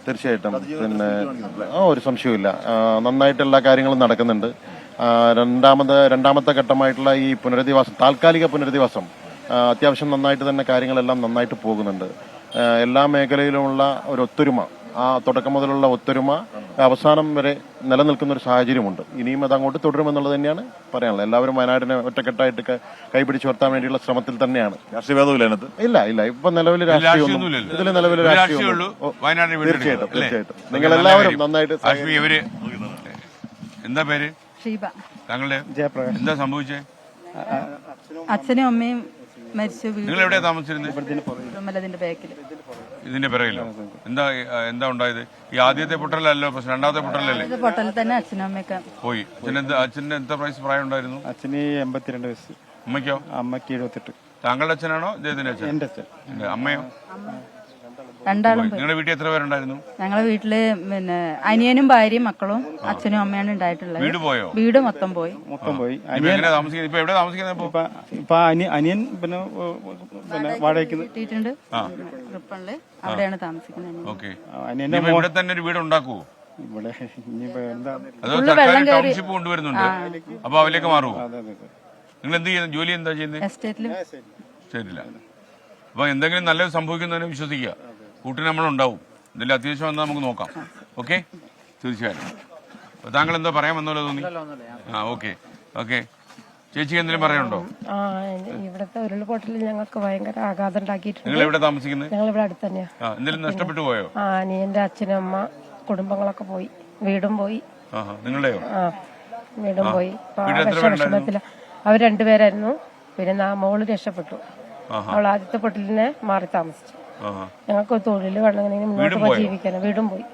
തീർച്ചയായിട്ടും പിന്നെ ഒരു സംശയവുമില്ല. നന്നായിട്ട് എല്ലാ കാര്യങ്ങളും നടക്കുന്നുണ്ട്. രണ്ടാമത്തെ ഘട്ടമായിട്ടുള്ള ഈ പുനരധിവാസം, താൽക്കാലിക പുനരധിവാസം അത്യാവശ്യം നന്നായിട്ട് തന്നെ കാര്യങ്ങളെല്ലാം നന്നായിട്ട് പോകുന്നുണ്ട്. എല്ലാ മേഖലയിലുമുള്ള ഒരു ഒത്തൊരുമ, ആ തുടക്കം മുതലുള്ള ഒത്തൊരുമ അവസാനം വരെ നിലനിൽക്കുന്ന ഒരു സാഹചര്യമുണ്ട്. ഇനിയും അത് അങ്ങോട്ട് തുടരുമെന്നുള്ളത് തന്നെയാണ് പറയാനുള്ളത്. എല്ലാവരും വയനാടിനെ ഒറ്റക്കെട്ടായിട്ട് കൈപിടിച്ചു വരുത്താൻ വേണ്ടിയുള്ള ശ്രമത്തിൽ തന്നെയാണ്. ഇല്ല ഇപ്പൊ നിലവിൽ രാഷ്ട്രീയം ഇതിൽ നിലവിൽ തീർച്ചയായിട്ടും നിങ്ങൾ എല്ലാവരും നന്നായിട്ട്. എന്താ പേര്? താങ്കളുടെ എന്താ സംഭവിച്ചേ? അച്ഛനും അമ്മയും മരിച്ചു. നിങ്ങൾ എവിടെയാ താമസിച്ചിരുന്നത്? ഇതിന്റെ പിറകിലോ? എന്താ ഉണ്ടായത്? ഈ ആദ്യത്തെ പൊട്ടലല്ലോ, രണ്ടാമത്തെ പൊട്ടലല്ലേ? പൊട്ടലിൽ തന്നെ അച്ഛനും അമ്മയൊക്കെ പോയി. അച്ഛന് എന്താ പ്രായം ഉണ്ടായിരുന്നു? അച്ഛന് 82 വയസ്സ്. അമ്മയ്ക്കോ? അമ്മയ്ക്ക് 78. താങ്കളുടെ അച്ഛനാണോ ഇദ്ദേഹത്തിന്റെ അച്ഛൻ? എന്റെ അച്ഛൻ. അമ്മയോ? രണ്ടാളും. നിങ്ങളുടെ വീട്ടിൽ എത്ര പേരുണ്ടായിരുന്നു? ഞങ്ങളെ വീട്ടില് പിന്നെ അനിയനും ഭാര്യയും മക്കളും അച്ഛനും അമ്മയാണ് ഉണ്ടായിട്ടുള്ളത്. വീട് പോയോ? വീട് മൊത്തം പോയി. എവിടെ താമസിക്കുന്നത്? ഇപ്പൊ അനിയൻ പിന്നെ വാടകയ്ക്ക് കിട്ടിയിട്ടുണ്ട്. റിപ്പണില് അവിടെയാണ് താമസിക്കുന്നത്. ഓക്കെ. ഇവിടെ തന്നെ ഒരു വീട് ഉണ്ടാക്കുവോ? ഇവിടെ ഇനിയിപ്പോ എന്താ, ടൗൺഷിപ്പ് കൊണ്ടുവരുന്നുണ്ട്. അപ്പൊ അവരിലേക്ക് മാറുമോ? നിങ്ങൾ എന്ത് ചെയ്യുന്നത്? ജോലി എന്താ ചെയ്യുന്നത്? എസ്റ്റേറ്റില്ല. അപ്പൊ എന്തെങ്കിലും നല്ലത് സംഭവിക്കുന്നതിന് വിശ്വസിക്കുക. കൂട്ടിന് നമ്മളുണ്ടാവും. ഇതിൽ അത്യാവശ്യം വന്നാൽ നമുക്ക് നോക്കാം. ഓക്കെ, തീർച്ചയായിട്ടും. താങ്കൾ എന്താ പറയാൻ വന്നല്ലോ തോന്നി? ഓക്കെ. ചേച്ചിക്ക് എന്തെങ്കിലും പറയാനുണ്ടോ? ഇവിടുത്തെ ഉരുൾപൊട്ടൽ ഞങ്ങൾക്ക് ഭയങ്കര ആഘാതം ഉണ്ടാക്കിയിട്ടുണ്ട്. നിങ്ങൾ എവിടെ താമസിക്കുന്നത്? ഞങ്ങൾ ഇവിടെ അടുത്ത് തന്നെയാ. എന്തെങ്കിലും നഷ്ടപ്പെട്ടു പോയോ? അനിയന്റെ അച്ഛനും അമ്മ കുടുംബങ്ങളൊക്കെ പോയി. വീടും പോയി. നിങ്ങളുടെയോ? വീടും പോയി. വിഷമത്തില. അവർ രണ്ടുപേരായിരുന്നു. പിന്നെ മോള് രക്ഷപ്പെട്ടു. അവൾ ആദ്യത്തെ പൊട്ടലിനെ മാറി താമസിച്ചു. ഞങ്ങൾക്ക് തൊഴില് വേണമെങ്കിൽ മുന്നോട്ട് ജീവിക്കണം. വീടും പോയി.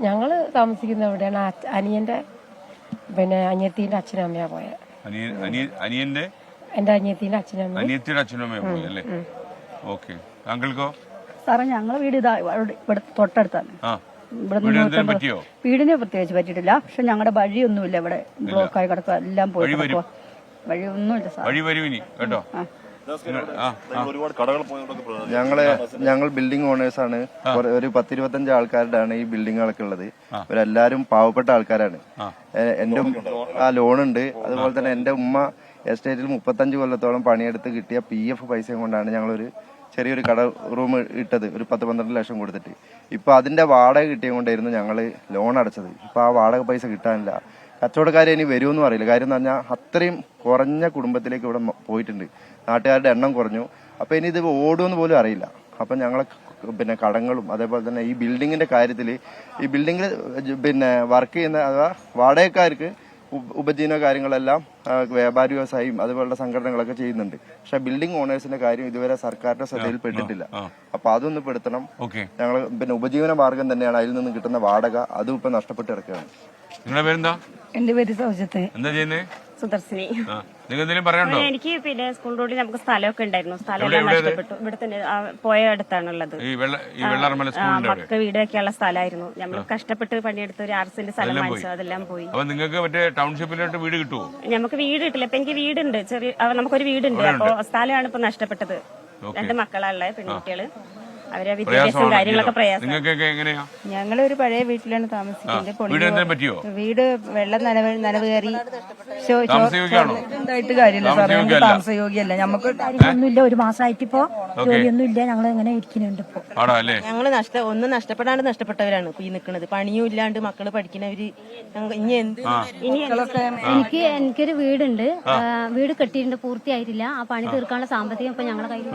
ഞങ്ങള് താമസിക്കുന്ന എവിടെയാണ്? അനിയന്റെ പിന്നെ അനിയത്തിന്റെ അച്ഛനും അമ്മയാ പോയ. എന്റെ അനിയത്തിന്റെ അച്ഛനും അമ്മയും. താങ്കൾക്കോ? സാറേ, ഞങ്ങളെ വീട് ഇതാ ഇവിടെ തൊട്ടടുത്താണ്. വീടിന് പ്രത്യേകിച്ച് പറ്റിയിട്ടില്ല. പക്ഷെ ഞങ്ങളുടെ വഴിയൊന്നുമില്ല. ഇവിടെ ബ്ലോക്കായി കിടക്കുക. എല്ലാം പോയി കിടക്കുക. വഴിയൊന്നുമില്ല സാർ. ഞങ്ങൾ ബിൽഡിംഗ് ഓണേഴ്സ് ആണ്. ഒരു 10-25 ആൾക്കാരുടെയാണ് ഈ ബിൽഡിങ്ങുകളൊക്കെ ഉള്ളത്. ഇവരെല്ലാരും പാവപ്പെട്ട ആൾക്കാരാണ്. എന്റെ ലോണുണ്ട്. അതുപോലെ തന്നെ എന്റെ ഉമ്മ എസ്റ്റേറ്റിൽ 35 കൊല്ലത്തോളം പണിയെടുത്ത് കിട്ടിയ PF പൈസയും കൊണ്ടാണ് ഞങ്ങളൊരു ചെറിയൊരു കട റൂം ഇട്ടത്, ഒരു 10-12 ലക്ഷം കൊടുത്തിട്ട്. ഇപ്പൊ അതിന്റെ വാടക കിട്ടിയ കൊണ്ടായിരുന്നു ഞങ്ങള് ലോൺ അടച്ചത്. ഇപ്പൊ ആ വാടക പൈസ കിട്ടാനില്ല. കച്ചവടക്കാരെ ഇനി വരുമെന്നും അറിയില്ല. കാര്യം എന്ന് പറഞ്ഞാൽ അത്രയും കുറഞ്ഞ കുടുംബത്തിലേക്ക് ഇവിടെ പോയിട്ടുണ്ട്. നാട്ടുകാരുടെ എണ്ണം കുറഞ്ഞു. അപ്പൊ ഇനി ഇത് ഓടുമെന്ന് പോലും അറിയില്ല. അപ്പൊ ഞങ്ങളെ പിന്നെ കടങ്ങളും അതേപോലെ തന്നെ ഈ ബിൽഡിങ്ങിന്റെ കാര്യത്തിൽ ഈ ബിൽഡിങ്ങിൽ പിന്നെ വർക്ക് ചെയ്യുന്ന അഥവാ വാടകക്കാർക്ക് ഉപജീവന കാര്യങ്ങളെല്ലാം വ്യാപാരി വ്യവസായിയും അതുപോലുള്ള സംഘടനകളൊക്കെ ചെയ്യുന്നുണ്ട്. പക്ഷെ ബിൽഡിംഗ് ഓണേഴ്സിന്റെ കാര്യം ഇതുവരെ സർക്കാരിന്റെ ശ്രദ്ധയിൽപ്പെട്ടിട്ടില്ല. അപ്പൊ അതൊന്ന് പെടുത്തണം. ഞങ്ങൾ പിന്നെ ഉപജീവന മാർഗം തന്നെയാണ് അതിൽ നിന്ന് കിട്ടുന്ന വാടക. അതും ഇപ്പൊ നഷ്ടപ്പെട്ട് കിടക്കുകയാണ്. നിങ്ങളുടെ പേരെന്താ? എന്റെ പേര് സൗജത്ത്. എന്താ ചെയ്യുന്നത്? സുദർശിനി. പറയാനുണ്ടോ? എനിക്ക് പിന്നെ സ്കൂൾ റോഡിൽ നമുക്ക് സ്ഥലമൊക്കെ ഉണ്ടായിരുന്നു. സ്ഥലം നഷ്ടപ്പെട്ടു. ഇവിടെ തന്നെ പോയ അടുത്താണുള്ളത്. മക്ക വീട് വെക്കാനുള്ള സ്ഥലമായിരുന്നു. നമ്മൾ കഷ്ടപ്പെട്ട് പണിയെടുത്ത് ഒരു 6 സെന്റ് സ്ഥലം വാങ്ങിച്ചു. അതെല്ലാം പോയി. നിങ്ങൾക്ക് മറ്റേ ടൗൺഷിപ്പിലോട്ട് വീട് കിട്ടുമോ? നമുക്ക് വീട് കിട്ടില്ല. ഇപ്പൊ എനിക്ക് വീടുണ്ട്, നമുക്കൊരു വീടുണ്ട്. അപ്പൊ സ്ഥലമാണ് ഇപ്പൊ നഷ്ടപ്പെട്ടത്. 2 മക്കളാണുള്ളത്, പെൺകുട്ടികള്. അവരെ വിദ്യാഭ്യാസം കാര്യങ്ങളൊക്കെ പ്രയാസം. ഞങ്ങളൊരു പഴയ വീട്ടിലാണ് താമസിക്കുന്നത്. വീട് വെള്ളം നനവ് കയറി കാര്യമില്ല സാറേ. നമുക്ക് താമസയോഗ്യല്ല. നമുക്ക് ഒന്നുമില്ല. ഒരു മാസമായിട്ട് ഇപ്പോ ജോലിയൊന്നും ഇല്ല. ഞങ്ങൾ എങ്ങനെ ഇരിക്കുന്നുണ്ട് ഇപ്പൊ. ഞങ്ങള് ഒന്നും നഷ്ടപ്പെടാണ്ട് നഷ്ടപ്പെട്ടവരാണ് ഇപ്പൊ ഈ നിൽക്കുന്നത്. പണിയും ഇല്ലാണ്ട് മക്കള് പഠിക്കുന്നവര്. ഇനി എന്ത് എനിക്കൊരു വീടുണ്ട്. വീട് കെട്ടിയിട്ടുണ്ട്, പൂർത്തിയായിട്ടില്ല. ആ പണി തീർക്കാനുള്ള സാമ്പത്തികം ഇപ്പൊ ഞങ്ങളുടെ കയ്യിൽ.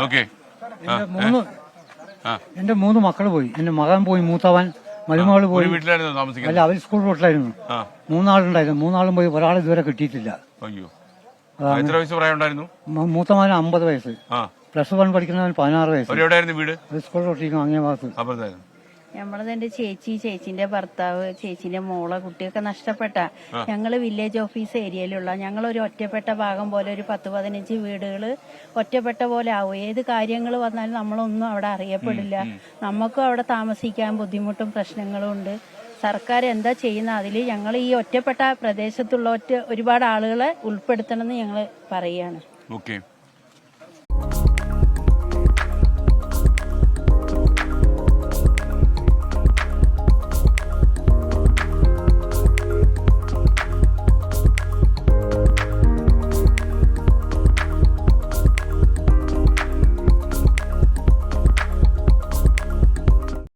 എന്റെ 3 മക്കള് പോയി. എന്റെ മകൻ പോയി, മൂത്തവൻ, മരുമകള് പോയി. അല്ല, അവർ സ്കൂൾ റോട്ടിലായിരുന്നു. 3 ആളുണ്ടായിരുന്നു. 3 ആളും പോയി. ഒരാൾ ഇതുവരെ കിട്ടിയിട്ടില്ല. മൂത്തവന് 50 വയസ്സ്. +1 പഠിക്കുന്നവൻ 16 വയസ്സ്. സ്കൂൾ റോട്ടിലേക്ക് അങ്ങേ ഭാഗത്ത്. നമ്മളത് എന്റെ ചേച്ചിന്റെ ഭർത്താവ്, ചേച്ചിന്റെ മോളെ, കുട്ടിയൊക്കെ നഷ്ടപ്പെട്ട. ഞങ്ങള് വില്ലേജ് ഓഫീസ് ഏരിയയിലുള്ള ഞങ്ങളൊരു ഒറ്റപ്പെട്ട ഭാഗം പോലെ ഒരു 10-15 വീടുകള് ഒറ്റപ്പെട്ട പോലെ ആവും. ഏത് കാര്യങ്ങൾ വന്നാലും നമ്മളൊന്നും അവിടെ അറിയപ്പെടില്ല. നമുക്കും അവിടെ താമസിക്കാൻ ബുദ്ധിമുട്ടും പ്രശ്നങ്ങളും ഉണ്ട്. സർക്കാർ എന്താ ചെയ്യുന്ന അതിൽ ഞങ്ങൾ ഈ ഒറ്റപ്പെട്ട പ്രദേശത്തുള്ള ഒരുപാട് ആളുകളെ ഉൾപ്പെടുത്തണമെന്ന് ഞങ്ങൾ പറയുകയാണ്.